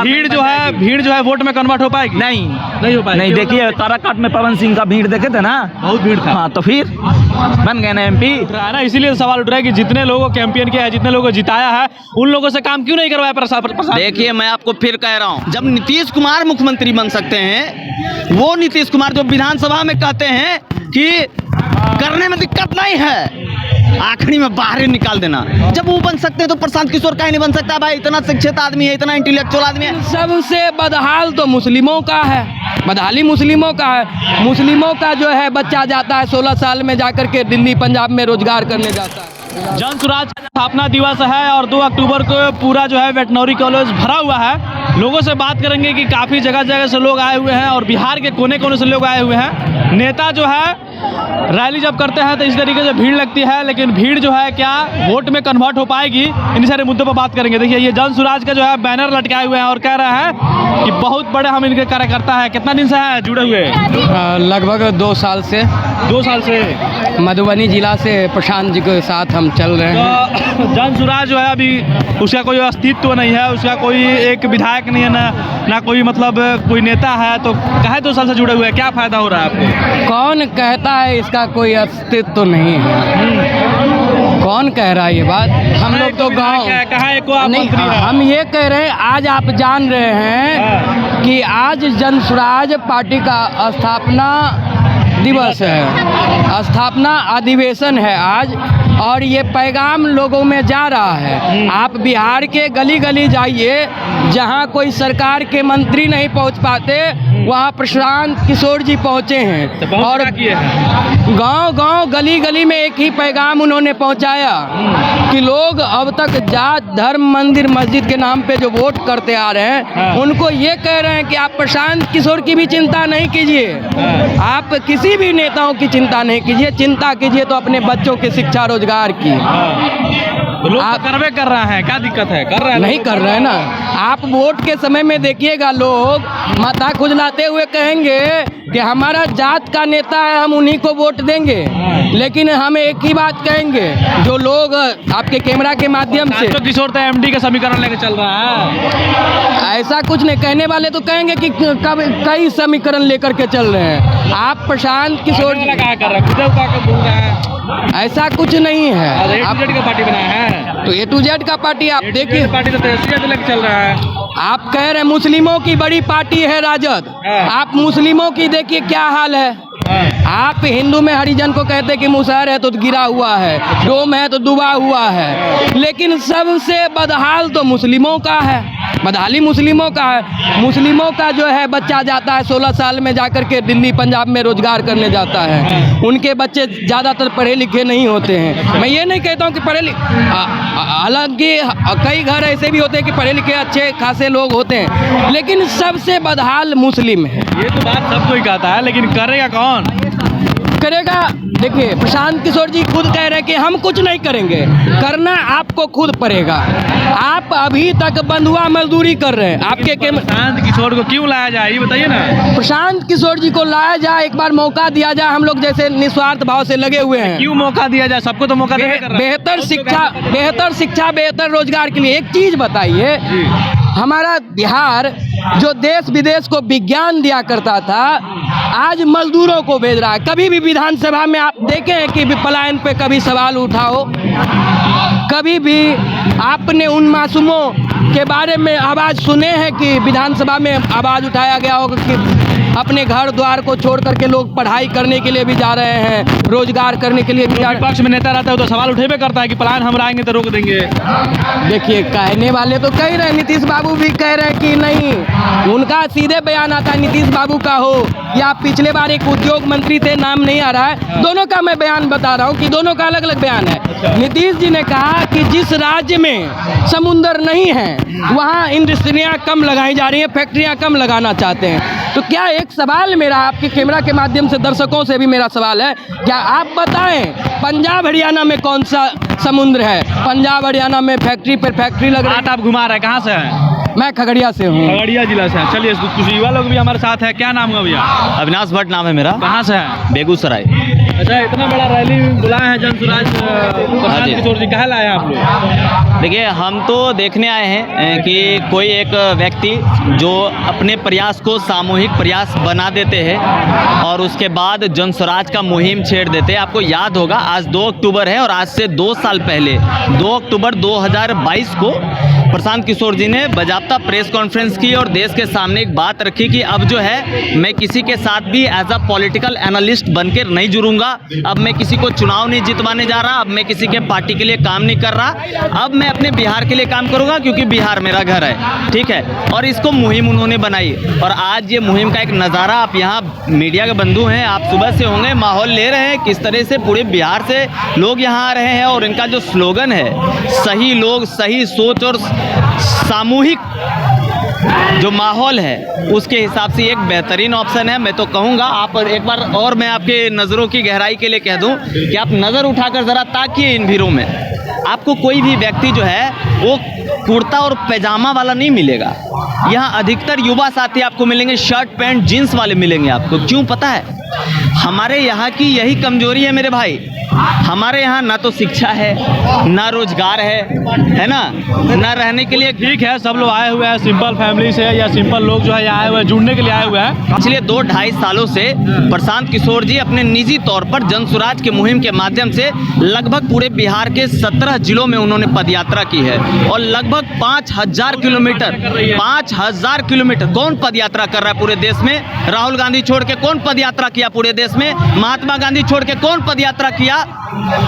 भीड़ जो है वोट में कन्वर्ट हो पाएगी? नहीं हो पाएगी। नहीं, देखिए ताराकाट में पवन सिंह का भीड़ देखे थे ना, बहुत भीड़ था। हाँ, तो फिर बन गए ना MP। ना, इसीलिए सवाल उठ रहा है कि जितने लोगों को कैंपेन किया है, जितने लोगों को जिताया है, उन लोगों से काम क्यों नहीं करवाया प्रसाद? देखिए, मैं आपको फिर कह रहा हूँ, जब नीतीश कुमार मुख्यमंत्री बन सकते हैं, वो नीतीश कुमार जो विधानसभा में कहते हैं कि करने में दिक्कत नहीं है, आखिरी में बाहर निकाल देना, जब वो बन सकते हैं तो प्रशांत किशोर का ही नहीं बन सकता भाई? इतना शिक्षित आदमी है, इतना इंटेलेक्चुअल आदमी है। सबसे बदहाल तो मुस्लिमों का है, बदहाली मुस्लिमों का है। मुस्लिमों का जो है बच्चा जाता है 16 साल में जाकर के दिल्ली पंजाब में रोजगार करने जाता है। जन स्वराज स्थापना दिवस है और 2 अक्टूबर को पूरा जो है वेटनरी कॉलेज भरा हुआ है। लोगों से बात करेंगे कि काफ़ी जगह जगह से लोग आए हुए हैं और बिहार के कोने कोने से लोग आए हुए हैं। नेता जो है रैली जब करते हैं तो इस तरीके से भीड़ लगती है, लेकिन भीड़ जो है क्या वोट में कन्वर्ट हो पाएगी? इन सारे मुद्दों पर बात करेंगे। देखिए, ये जन स्वराज का जो है बैनर लटकाए हुए हैं और कह रहे हैं कि बहुत बड़े हम इनके कार्यकर्ता है। कितना दिन से है जुड़े हुए? लगभग 2 साल से। 2 साल से मधुबनी जिला से प्रशांत जी के साथ हम चल रहे हैं। तो जन स्वराज जो है अभी उसका कोई अस्तित्व नहीं है, उसका कोई एक विधायक नहीं है, ना कोई मतलब कोई नेता है, तो कहे 2 साल से जुड़े हुए हैं, क्या फायदा हो रहा है आपको? कौन कहता है इसका कोई अस्तित्व नहीं है? कौन कह रहा है ये बात? हम लोग तो गाँव नहीं, हम ये कह रहे हैं, आज आप जान रहे हैं कि आज जन स्वराज पार्टी का स्थापना दिवस है, स्थापना अधिवेशन है आज, और ये पैगाम लोगों में जा रहा है। आप बिहार के गली गली जाइए, जहां कोई सरकार के मंत्री नहीं पहुंच पाते, वहां प्रशांत किशोर जी पहुंचे हैं और गांव गांव गली गली में एक ही पैगाम उन्होंने पहुंचाया कि लोग अब तक जात धर्म मंदिर मस्जिद के नाम पे जो वोट करते आ रहे हैं, उनको ये कह रहे हैं कि आप प्रशांत किशोर की भी चिंता नहीं कीजिए, आप किसी भी नेताओं की चिंता नहीं कीजिए, चिंता कीजिए तो अपने बच्चों की शिक्षा रोजगार की। लोग आप करवे कर रहे हैं, क्या दिक्कत है? कर रहे हैं? नहीं कर रहे हैं ना। आप वोट के समय में देखिएगा, लोग माथा खुजलाते हुए कहेंगे कि हमारा जात का नेता है, हम उन्हीं को वोट देंगे, लेकिन हम एक ही बात कहेंगे, जो लोग आपके कैमरा के माध्यम से तो किशोर तो MD का समीकरण लेकर चल रहा है, ऐसा कुछ नहीं। कहने वाले तो कहेंगे कि कब कई समीकरण लेकर के चल रहे हैं। आप प्रशांत किशोर जी क्या कर रहे हैं? ऐसा कुछ नहीं है। आप A to Z का पार्टी बनाया है, तो A to Z का पार्टी आप देखिए, पार्टी तो लेकर चल रहा है। आप कह रहे हैं मुस्लिमों की बड़ी पार्टी है राजद, आप मुस्लिमों की देखिए क्या हाल है। आप हिंदू में हरिजन को कहते कि मुसहर है तो गिरा हुआ है, डोम है तो डूबा हुआ है, लेकिन सबसे बदहाल तो मुस्लिमों का है, बदहाली मुस्लिमों का है। मुस्लिमों का जो है बच्चा जाता है 16 साल में जाकर के दिल्ली पंजाब में रोजगार करने जाता है। उनके बच्चे ज़्यादातर पढ़े लिखे नहीं होते हैं। मैं ये नहीं कहता हूँ कि पढ़े लिखे, हालांकि कई घर ऐसे भी होते हैं कि पढ़े लिखे अच्छे खासे लोग होते हैं, लेकिन सबसे बदहाल मुस्लिम है। ये तो बात सबको ही कहता है, लेकिन करेगा कौन? करेगा, देखिए प्रशांत किशोर जी खुद कह रहे हैं कि हम कुछ नहीं करेंगे, करना आपको खुद पड़ेगा। आप अभी तक बंधुआ मजदूरी कर रहे हैं। आपके प्रशांत किशोर को क्यों लाया जाए, ये बताइए ना। प्रशांत किशोर जी को लाया जाए, एक बार मौका दिया जाए, हम लोग जैसे निस्वार्थ भाव से लगे हुए हैं। क्यों मौका दिया जाए? सबको तो मौका बेहतर शिक्षा बेहतर रोजगार के लिए। एक चीज बताइए, हमारा बिहार जो देश विदेश को विज्ञान दिया करता था, आज मजदूरों को भेज रहा है। कभी भी विधानसभा में आप देखें हैं कि पलायन पे कभी सवाल उठा हो? कभी भी आपने उन मासूमों के बारे में आवाज़ सुने हैं कि विधानसभा में आवाज़ उठाया गया होगा कि अपने घर द्वार को छोड़ करके लोग पढ़ाई करने के लिए भी जा रहे हैं, रोजगार करने के लिए भी जा रहे हैं? विपक्ष में नेता रहता है तो सवाल उठेबे करता है कि पलायन हम आएंगे तो रोक देंगे। देखिए, कहने वाले तो कह रहे हैं, नीतीश बाबू भी कह रहे हैं कि नहीं, उनका सीधे बयान आता है, नीतीश बाबू का हो या पिछले बार एक उद्योग मंत्री थे, नाम नहीं आ रहा है, दोनों का मैं बयान बता रहा हूँ कि दोनों का अलग अलग बयान है। नीतीश जी ने कहा कि जिस राज्य में समुंदर नहीं है वहाँ इंडस्ट्रियाँ कम लगाई जा रही हैं, फैक्ट्रियाँ कम लगाना चाहते हैं। तो क्या एक सवाल मेरा आपके कैमरा के माध्यम से दर्शकों से भी मेरा सवाल है, क्या आप बताएं पंजाब हरियाणा में कौन सा समुद्र है? पंजाब हरियाणा में फैक्ट्री पर फैक्ट्री लग रही है। आप घुमा रहे हैं, कहाँ से हैं? मैं खगड़िया से हूँ। खगड़िया जिला से हैं। चलिए कुछ युवा लोग भी हमारे साथ है। क्या नाम है भैया? अविनाश भट्ट नाम है मेरा। कहाँ से हैं? बेगूसराय। अच्छा, इतना बड़ा रैली बुलाए हैं जनसुराज प्रशांत किशोर जी, कहाँ लाए हैं आप लोग? देखिए, हम तो देखने आए हैं कि कोई एक व्यक्ति जो अपने प्रयास को सामूहिक प्रयास बना देते हैं और उसके बाद जनसुराज का मुहिम छेड़ देते हैं। आपको याद होगा आज 2 अक्टूबर है और आज से 2 साल पहले 2 अक्टूबर 2022 को प्रशांत किशोर जी ने बाकायदा प्रेस कॉन्फ्रेंस की और देश के सामने एक बात रखी कि अब जो है मैं किसी के साथ भी एज अ पॉलिटिकल एनालिस्ट बनकर नहीं जुड़ूंगा। अब मैं किसी को चुनाव नहीं जितवाने जा रहा, अब मैं किसी के पार्टी के लिए काम नहीं कर रहा, अब मैं अपने बिहार के लिए काम करूंगा क्योंकि बिहार मेरा घर है। ठीक है, और इसको मुहिम उन्होंने बनाई और आज ये मुहिम का एक नज़ारा आप यहाँ मीडिया के बंधु हैं, आप सुबह से होंगे, माहौल ले रहे हैं किस तरह से पूरे बिहार से लोग यहाँ आ रहे हैं और इनका जो स्लोगन है सही लोग सही सोच और सामूहिक जो माहौल है उसके हिसाब से एक बेहतरीन ऑप्शन है। मैं तो कहूँगा आप एक बार और मैं आपके नज़रों की गहराई के लिए कह दूं कि आप नज़र उठाकर ज़रा ताकिए इन भीड़ों में, आपको कोई भी व्यक्ति जो है वो कुर्ता और पैजामा वाला नहीं मिलेगा। यहाँ अधिकतर युवा साथी आपको मिलेंगे शर्ट पैंट जीन्स वाले मिलेंगे आपको। क्यों पता है? हमारे यहाँ की यही कमजोरी है मेरे भाई। हमारे यहाँ ना तो शिक्षा है ना रोजगार है ना, ना रहने के लिए। ठीक है, सब लोग आए हुए हैं सिंपल फैमिली से या सिंपल लोग जो है यहाँ आए हुए हैं, जुड़ने के लिए आए हुए हैं। पिछले 2-2.5 सालों से प्रशांत किशोर जी अपने निजी तौर पर जनसुराज के मुहिम के माध्यम से लगभग पूरे बिहार के 17 जिलों में उन्होंने पदयात्रा की है और लगभग 5000 किलोमीटर कौन पदयात्रा कर रहा है पूरे देश में? राहुल गांधी छोड़ के कौन पदयात्रा किया पूरे देश में? महात्मा गांधी छोड़ के कौन पदयात्रा किया?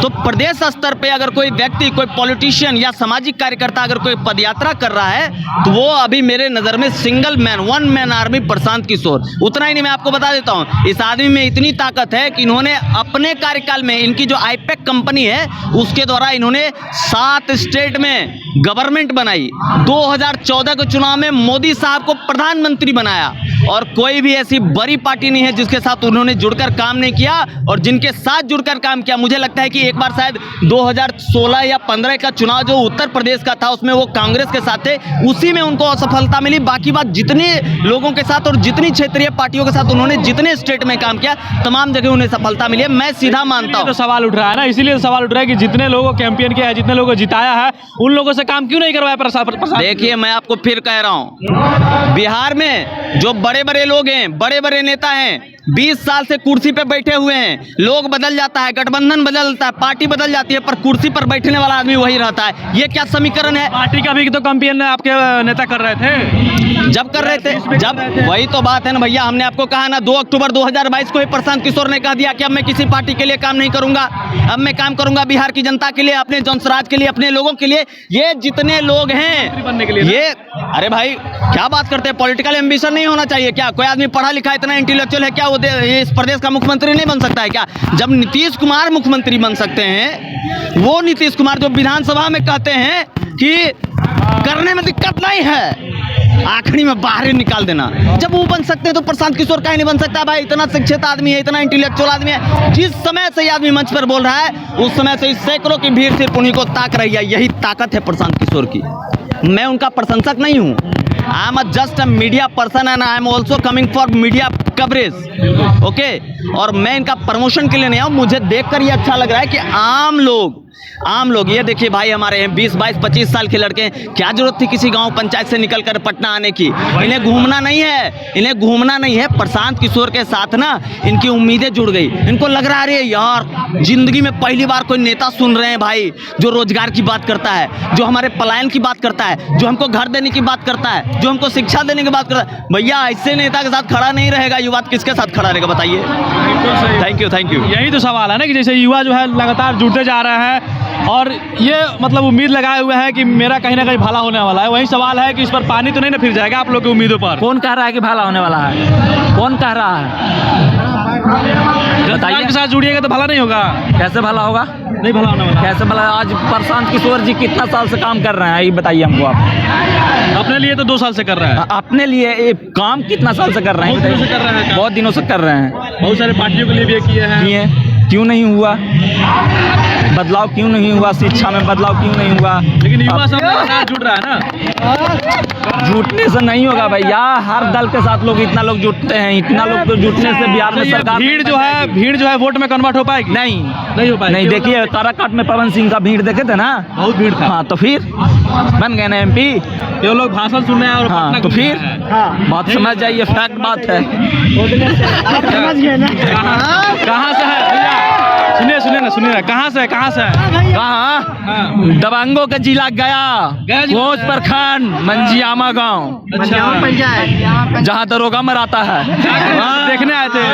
तो प्रदेश स्तर पे अगर कोई व्यक्ति, कोई पॉलिटिशियन या सामाजिक कार्यकर्ता अगर कोई पदयात्रा कर रहा है तो वो अभी मेरे नज़र में single man, one man army Prashant Kishor. उतना ही नहीं, मैं आपको बता देता हूँ, इस आदमी में इतनी ताकत है कि इन्होंने अपने कार्यकाल में इनकी जो आईपैक कंपनी है उसके द्वारा इन्होंने 7 स्टेट में गवर्नमेंट बनाई। 2014 के चुनाव में मोदी साहब को प्रधानमंत्री बनाया और कोई भी ऐसी बड़ी पार्टी नहीं है जिसके साथ उन्होंने जुड़कर काम नहीं किया। और जिनके साथ जुड़कर काम किया, मुझे लगता है कि एक बार शायद 2016 या 15 का चुनाव जो उत्तर प्रदेश का था उसमें वो कांग्रेस के साथ थे, उसी में उनको असफलता मिली। बाकी बात जितने लोगों के साथ और जितनी क्षेत्रीय पार्टियों के साथ उन्होंने जितने स्टेट में काम किया तमाम जगह उन्हें सफलता मिली है। मैं सीधा मानता हूँ। तो सवाल उठ रहा है ना, इसीलिए सवाल उठ रहा है कि जितने लोगों को कैंपेन किया है, जितने लोगों को जिताया है, उन लोगों से काम क्यों नहीं करवाया प्रशांत? देखिए, मैं आपको फिर कह रहा हूँ, बिहार में जो बड़े बड़े लोग हैं, बड़े बड़े नेता हैं, 20 साल से कुर्सी पे बैठे हुए हैं। लोग बदल जाता है, गठबंधन बदलता है, पार्टी बदल जाती है, पर कुर्सी पर बैठने वाला आदमी वही रहता है। ये क्या समीकरण है? पार्टी का भी तो कैंपेन आपके नेता कर रहे थे, जब कर रहे थे, जब वही तो बात है ना भैया। हमने आपको कहा ना 2 अक्टूबर 2022 को ही प्रशांत किशोर ने कह दिया कि अब मैं किसी पार्टी के लिए काम नहीं करूंगा, अब मैं काम करूंगा बिहार की जनता के लिए, अपने जनसुराज के लिए, अपने लोगों के लिए। ये जितने लोग हैं बनने के लिए ये, अरे भाई क्या बात करते हैं? पॉलिटिकल एम्बिशन नहीं होना चाहिए क्या? कोई आदमी पढ़ा लिखा इतना इंटेलेक्चुअल है क्या वो इस प्रदेश का मुख्यमंत्री नहीं बन सकता है क्या? जब नीतीश कुमार मुख्यमंत्री बन सकते हैं, वो नीतीश कुमार जो विधानसभा में कहते हैं कि करने में दिक्कत नहीं है, आखिरी में बाहर निकाल देना, जब वो बन सकते हैं तो प्रशांत किशोर काहे नहीं बन सकता? भाई इतना शिक्षित आदमी है, इतना इंटेलेक्चुअल आदमी है, जिस समय से ये आदमी मंच पर बोल रहा है उस समय से सैकड़ों की भीड़ सिर्फ उन्हीं को ताक रही है। यही ताकत है प्रशांत किशोर की। मैं उनका प्रशंसक नहीं हूँ, I am just a media person and I am also coming for media coverage, okay. और मैं इनका प्रमोशन के लिए नहीं आऊँ, मुझे देखकर ये अच्छा लग रहा है कि आम लोग ये देखिए भाई, हमारे हैं 20, 22, 25 साल के लड़के, क्या जरूरत थी किसी गांव पंचायत से निकलकर पटना आने की? इन्हें घूमना नहीं है, प्रशांत किशोर के साथ ना इनकी उम्मीदें जुड़ गई। इनको लग रहा है यार जिंदगी में पहली बार कोई नेता सुन रहे हैं भाई, जो रोजगार की बात करता है, जो हमारे पलायन की बात करता है, जो हमको घर देने की बात करता है, जो हमको शिक्षा देने की बात करता है। भैया ऐसे नेता के साथ खड़ा नहीं रहेगा युवा, किसके साथ खड़ा रहेगा बताइए? Thank you. यही तो सवाल है ना कि जैसे युवा जो है लगातार जुड़ते जा रहे हैं और ये मतलब उम्मीद लगाए हुए हैं कि मेरा कहीं ना कहीं भला होने वाला है। वही सवाल है कि इस पर पानी तो नहीं ना फिर जाएगा आप लोग की उम्मीदों पर? कौन कह रहा है कि भला होने वाला है? कौन कह रहा है? बताइए। के साथ जुड़िएगा तो भला नहीं होगा। कैसे भला होगा? नहीं भला होने वाला। कैसे भला? आज प्रशांत किशोर जी कितना साल से काम कर रहे हैं ये बताइए हमको आप। अपने लिए तो 2 साल से कर रहे हैं। अपने लिए ये काम कितना साल से कर रहे हैं? बहुत दिनों से कर रहे हैं। बहुत सारे पार्टियों के लिए भी किए हैं। क्यों नहीं हुआ? बदलाव क्यों नहीं हुआ, शिक्षा में बदलाव क्यों नहीं हुआ। लेकिन युवा सब लगातार जुट रहा है ना। जुटने से नहीं होगा भैया, हर दल के साथ लोग इतना लोग जुटते हैं, इतना लोग तो जुटने से बिहार में ये सरकार भीड़ जो है वोट में कन्वर्ट हो पाएगी? नहीं हो पाएगी। नहीं, देखिए काराकाट में पवन सिंह का भीड़ देखे थे ना, बहुत भीड़ था। हाँ तो फिर बन गए ना MP। ये लोग भाषण सुन रहे हैं और हाँ पटना तो घूम फिर रहे हैं। बात समझ जाइए, फैक्ट बात है। कहाँ से है भैया? सुनिए ना, कहाँ से है? कहाँ? दबंगों का जिला गया, कोच प्रखंड, मंजियामा गांव, जहाँ दरोगा मराता है। देखने आए थे।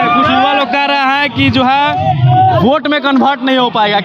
कुछ युवा लोग कह रहे हैं कि जो है वोट में कन्वर्ट नहीं हो पाएगा।